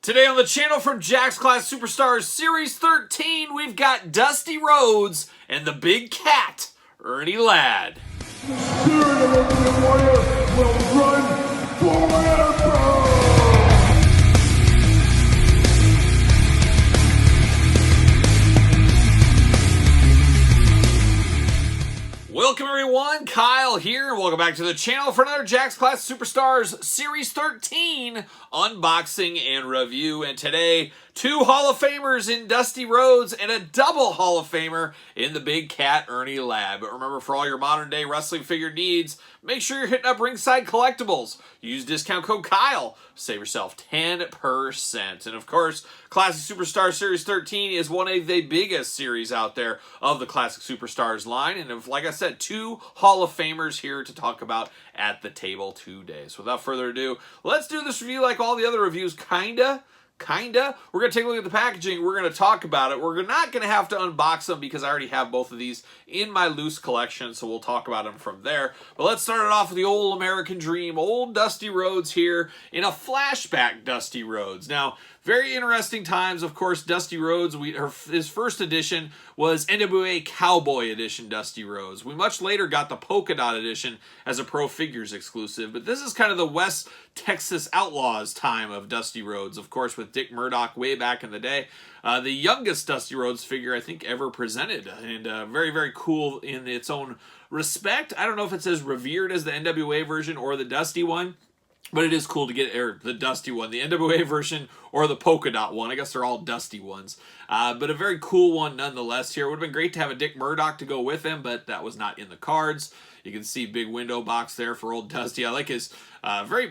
Today on the channel from Jakks Class Superstars Series 13, we've got Dusty Rhodes and the big cat, Ernie Ladd. The spirit of Olympian Warrior will run forever! Welcome everyone, Kyle here, and welcome back to the channel for another Jakks Class Superstars Series 13 unboxing and review. And today, two Hall of Famers in Dusty Rhodes and a double Hall of Famer in the big cat, Ernie Ladd. But remember, for all your modern day wrestling figure needs, make sure you're hitting up Ringside Collectibles. Use discount code KYLE, save yourself 10%. And of course, Classic Superstar Series 13 is one of the biggest series out there of the Classic Superstars line. And like I said, two Hall of Famers here to talk about at the table today. So without further ado, let's do this review like all the other reviews, kinda. We're going to take a look at the packaging. We're going to talk about it. We're not going to have to unbox them because I already have both of these in my loose collection, so we'll talk about them from there. But let's start it off with the old American Dream, old Dusty Rhodes here in a flashback Dusty Rhodes. Now, very interesting times, of course. Dusty Rhodes, his first edition was NWA Cowboy Edition Dusty Rhodes. We much later got the Polka Dot Edition as a Pro Figures exclusive, but this is kind of the West Texas Outlaws time of Dusty Rhodes, of course, with Dick Murdoch way back in the day. The youngest Dusty Rhodes figure, I think, ever presented, and very, very cool in its own respect. I don't know if it's as revered as the NWA version or the Dusty one, but it is cool to get the Dusty one, the NWA version or the Polka Dot one. I guess they're all Dusty ones. But a very cool one nonetheless here. It would have been great to have a Dick Murdoch to go with him, but that was not in the cards. You can see big window box there for old Dusty. I like his very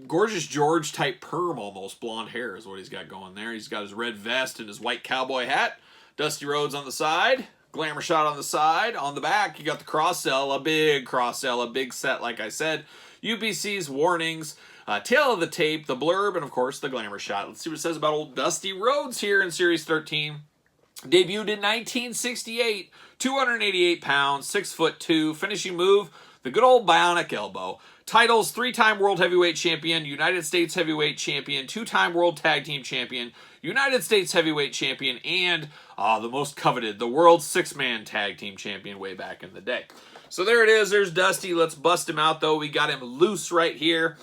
Gorgeous George type perm almost. Blonde hair is what he's got going there. He's got his red vest and his white cowboy hat. Dusty Rhodes on the side. Glamour shot on the side. On the back, you got the cross-sell, a big cross-sell, a big set like I said. UPC's warnings, tail of the tape, the blurb, and of course the glamour shot. Let's see what it says about old Dusty Rhodes here in Series 13. Debuted in 1968, 288 pounds, 6'2", finishing move, the good old bionic elbow. Titles, three-time World Heavyweight Champion, United States Heavyweight Champion, two-time World Tag Team Champion, United States Heavyweight Champion, and the most coveted, the World Six-Man Tag Team Champion way back in the day. So there it is. There's Dusty. Let's bust him out, though. We got him loose right here.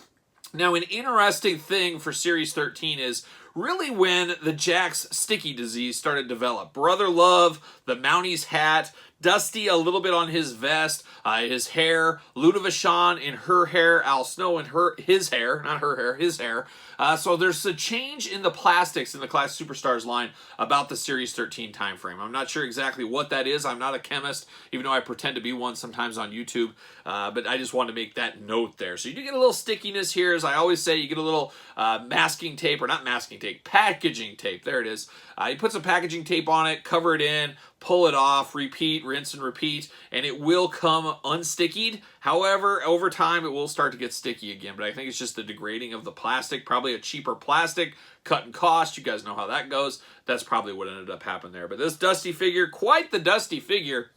Now, an interesting thing for Series 13 is really when the Jakks sticky disease started to develop. Brother Love, the Mounties hat, Dusty a little bit on his vest, his hair, Luda Vachon in her hair, Al Snow in his hair, not her hair, his hair. So there's a change in the plastics in the Class Superstars line about the Series 13 time frame. I'm not sure exactly what that is. I'm not a chemist, even though I pretend to be one sometimes on YouTube. But I just wanted to make that note there. So you do get a little stickiness here. As I always say, you get a little masking tape, or not masking tape, packaging tape. There it is. You put some packaging tape on it, cover it in, pull it off, repeat, rinse and repeat, and it will come unstickied. However, over time, it will start to get sticky again, but I think it's just the degrading of the plastic, probably a cheaper plastic, cutting cost. You guys know how that goes. That's probably what ended up happening there. But this Dusty figure, quite the Dusty figure.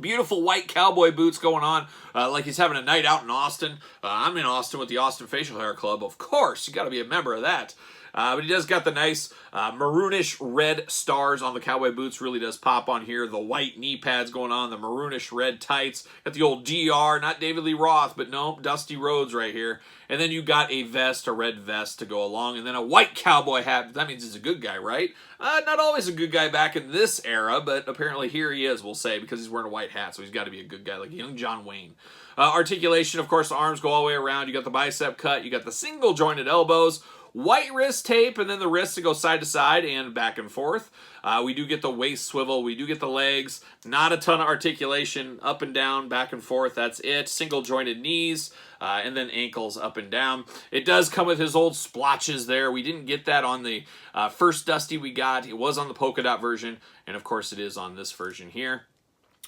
Beautiful white cowboy boots going on, like he's having a night out in Austin. I'm in Austin with the Austin Facial Hair Club. Of course, you got to be a member of that. But he does got the nice maroonish red stars on the cowboy boots. Really does pop on here. The white knee pads going on. The maroonish red tights. Got the old DR, not David Lee Roth, but no, Dusty Rhodes right here. And then you got a vest, a red vest to go along. And then a white cowboy hat. That means he's a good guy, right? Not always a good guy back in this era, but apparently here he is, we'll say, because he's wearing a white hat. So he's got to be a good guy, like young John Wayne. Articulation, of course, the arms go all the way around. You got the bicep cut. You got the single jointed elbows. White wrist tape, and then the wrists to go side to side and back and forth. We do get the waist swivel. We do get the legs. Not a ton of articulation. Up and down, back and forth. That's it. Single jointed knees, and then ankles up and down. It does come with his old splotches there. We didn't get that on the first Dusty we got. It was on the polka dot version, and of course it is on this version here.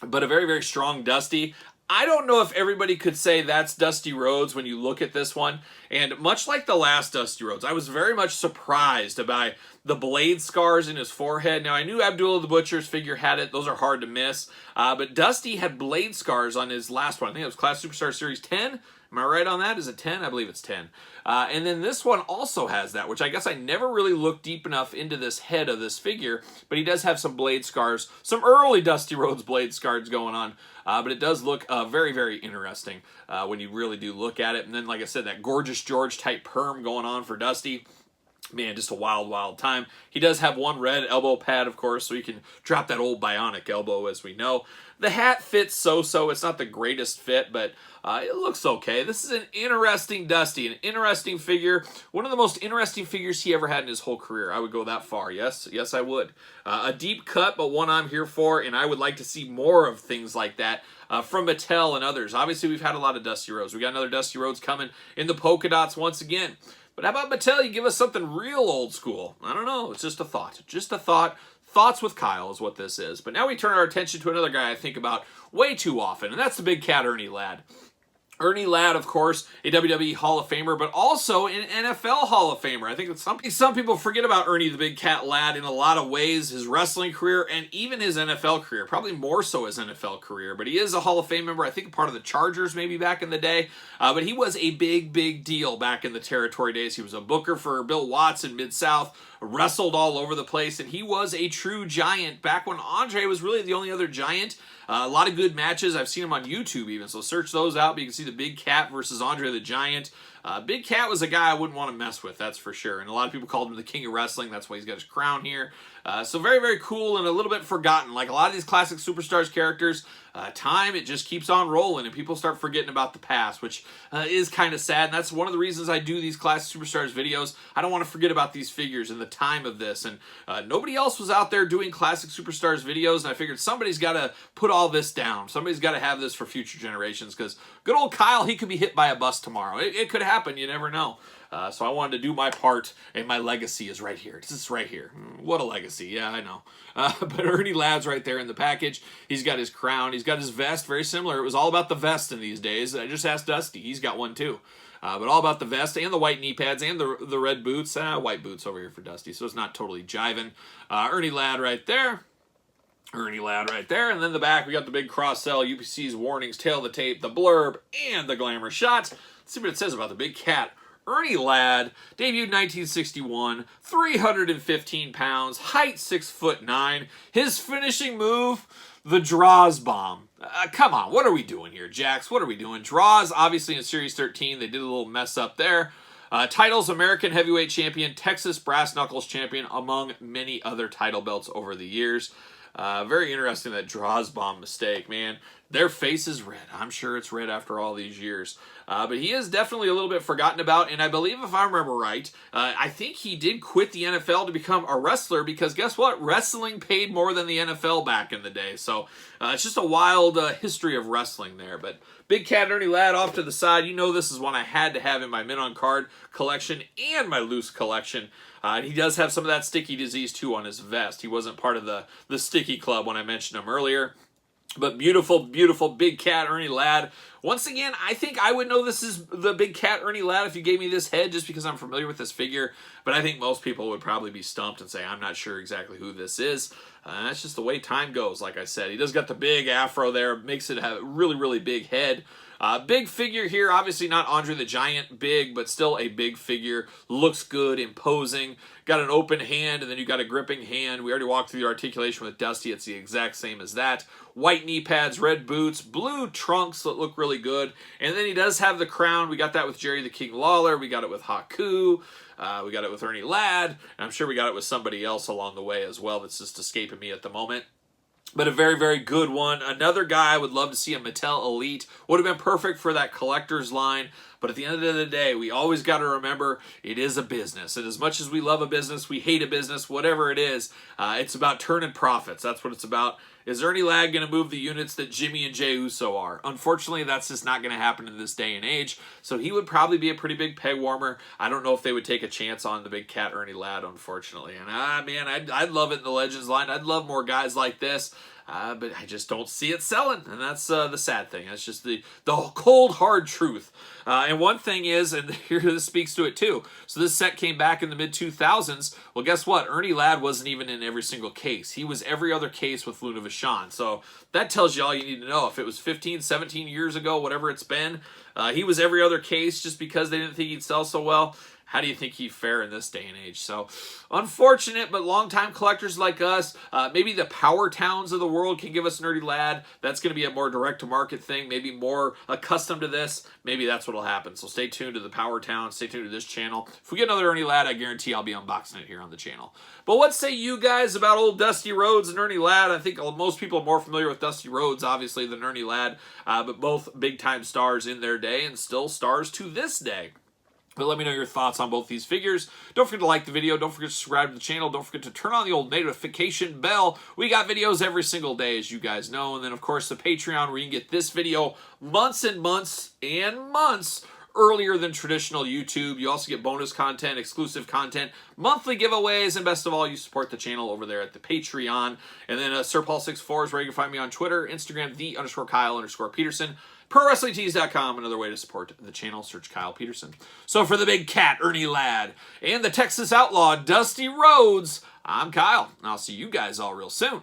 But a very, very strong Dusty. I don't know if everybody could say that's Dusty Rhodes when you look at this one. And much like the last Dusty Rhodes, I was very much surprised by the blade scars in his forehead. Now, I knew Abdullah the Butcher's figure had it. Those are hard to miss. But Dusty had blade scars on his last one. I think it was Class Superstar Series 10. Am I right on that? Is it 10? I believe it's 10. And then this one also has that, which I guess I never really looked deep enough into this head of this figure, but he does have some blade scars, some early Dusty Rhodes blade scars going on, but it does look very, very interesting when you really do look at it. And then, like I said, that Gorgeous George type perm going on for Dusty. Man, just a wild, wild time. He does have one red elbow pad, of course, so he can drop that old bionic elbow, as we know. The hat fits so-so. It's not the greatest fit, but it looks okay. This is an interesting Dusty, an interesting figure. One of the most interesting figures he ever had in his whole career. I would go that far. Yes, I would. A deep cut, but one I'm here for, and I would like to see more of things like that from Mattel and others. Obviously, we've had a lot of Dusty Rhodes. We got another Dusty Rhodes coming in the polka dots once again. But how about Mattel? You give us something real old school. I don't know. It's just a thought. Just a thought. Thoughts with Kyle is what this is. But now we turn our attention to another guy I think about way too often, and that's the Big Cat Ernie Ladd. Ernie Ladd, of course, a WWE Hall of Famer, but also an NFL Hall of Famer. I think that some people forget about Ernie the Big Cat Ladd in a lot of ways, his wrestling career and even his NFL career, probably more so his NFL career. But he is a Hall of Fame member, I think part of the Chargers maybe back in the day. But he was a big, big deal back in the territory days. He was a booker for Bill Watts in Mid-South, wrestled all over the place, and he was a true giant back when Andre was really the only other giant. A lot of good matches. I've seen him on YouTube even, so search those out. But you can see the Big Cat versus Andre the Giant. Big Cat was a guy I wouldn't want to mess with, that's for sure. And a lot of people called him the King of Wrestling. That's why he's got his crown here. So very, very cool and a little bit forgotten. Like a lot of these classic Superstars characters, time, it just keeps on rolling and people start forgetting about the past, which is kind of sad. And that's one of the reasons I do these classic Superstars videos. I don't want to forget about these figures and the time of this. And nobody else was out there doing classic Superstars videos, and I figured somebody's got to put all this down. Somebody's got to have this for future generations, because good old Kyle, he could be hit by a bus tomorrow. It could happen. You never know. So I wanted to do my part, and my legacy is right here. This is right here. What a legacy. Yeah, I know. But Ernie Ladd's right there in the package. He's got his crown. He's got his vest. Very similar. It was all about the vest in these days. I just asked Dusty. He's got one too. But all about the vest and the white knee pads and the red boots. White boots over here for Dusty, so it's not totally jiving. Ernie Ladd right there. Ernie Ladd right there. And then the back, we got the big cross-sell, UPC's warnings, tail of the tape, the blurb, and the glamour shots. Let's see what it says about the Big Cat. Ernie Ladd, debuted 1961, 315 pounds, height 6'9". His finishing move, the Draws Bomb. Come on, what are we doing here, Jakks? What are we doing? Draws, obviously in Series 13, they did a little mess up there. Titles, American Heavyweight Champion, Texas Brass Knuckles Champion, among many other title belts over the years. Very interesting, that Draws Bomb mistake, man. Their face is red. I'm sure it's red after all these years. But he is definitely a little bit forgotten about, and I believe, if I remember right, I think he did quit the NFL to become a wrestler, because guess what? Wrestling paid more than the NFL back in the day. So it's just a wild history of wrestling there. But Big Cat Ernie Ladd off to the side. You know this is one I had to have in my Mint on Card collection and my loose collection. He does have some of that sticky disease too on his vest. He wasn't part of the sticky club when I mentioned him earlier. But beautiful, beautiful Big Cat Ernie Ladd. Once again, I think I would know this is the Big Cat Ernie Ladd if you gave me this head, just because I'm familiar with this figure. But I think most people would probably be stumped and say, I'm not sure exactly who this is. That's just the way time goes, like I said. He does got the big afro there, makes it have a really, really big head. Big figure here, obviously not Andre the Giant big, but still a big figure. Looks good, imposing. Got an open hand, and then you got a gripping hand. We already walked through the articulation with Dusty. It's the exact same as that. White knee pads, red boots, blue trunks that look really good. And then he does have the crown. We got that with Jerry the King Lawler. We got it with Haku. We got it with Ernie Ladd. And I'm sure we got it with somebody else along the way as well that's just escaping me at the moment. But a very, very good one. Another guy I would love to see a Mattel Elite. Would have been perfect for that collector's line. But at the end of the day, we always got to remember it is a business. And as much as we love a business, we hate a business, whatever it is, it's about turning profits. That's what it's about. Is Ernie Ladd going to move the units that Jimmy and Jey Uso are? Unfortunately, that's just not going to happen in this day and age. So he would probably be a pretty big peg warmer. I don't know if they would take a chance on the Big Cat Ernie Ladd, unfortunately. And man, I'd love it in the Legends line. I'd love more guys like this. but I just don't see it selling, and that's the sad thing. That's just the cold, hard truth. And one thing is, and here this speaks to it too, so this set came back in the mid-2000s. Well, guess what? Ernie Ladd wasn't even in every single case. He was every other case with Luna Vachon. So that tells you all you need to know. If it was 15, 17 years ago, whatever it's been, he was every other case just because they didn't think he'd sell so well. How do you think he'd fare in this day and age? So, unfortunate, but longtime collectors like us, maybe the power towns of the world can give us an Ernie Ladd. That's going to be a more direct-to-market thing, maybe more accustomed to this. Maybe that's what will happen. So stay tuned to the power towns. Stay tuned to this channel. If we get another Ernie Ladd, I guarantee I'll be unboxing it here on the channel. But what say you guys about old Dusty Rhodes and Ernie Ladd? I think most people are more familiar with Dusty Rhodes, obviously, than Ernie Ladd, but both big-time stars in their day and still stars to this day. But let me know your thoughts on both these figures. Don't forget to like the video. Don't forget to subscribe to the channel. Don't forget to turn on the old notification bell. We got videos every single day, as you guys know. And then, of course, the Patreon, where you can get this video months and months and months earlier than traditional YouTube. You also get bonus content, exclusive content, monthly giveaways, and best of all, you support the channel over there at the Patreon. And then SirPaul64 is where you can find me on Twitter, Instagram, _Kyle_Peterson. ProWrestlingTees.com, another way to support the channel. Search Kyle Peterson. So for the big cat, Ernie Ladd, and the Texas Outlaw, Dusty Rhodes, I'm Kyle, and I'll see you guys all real soon.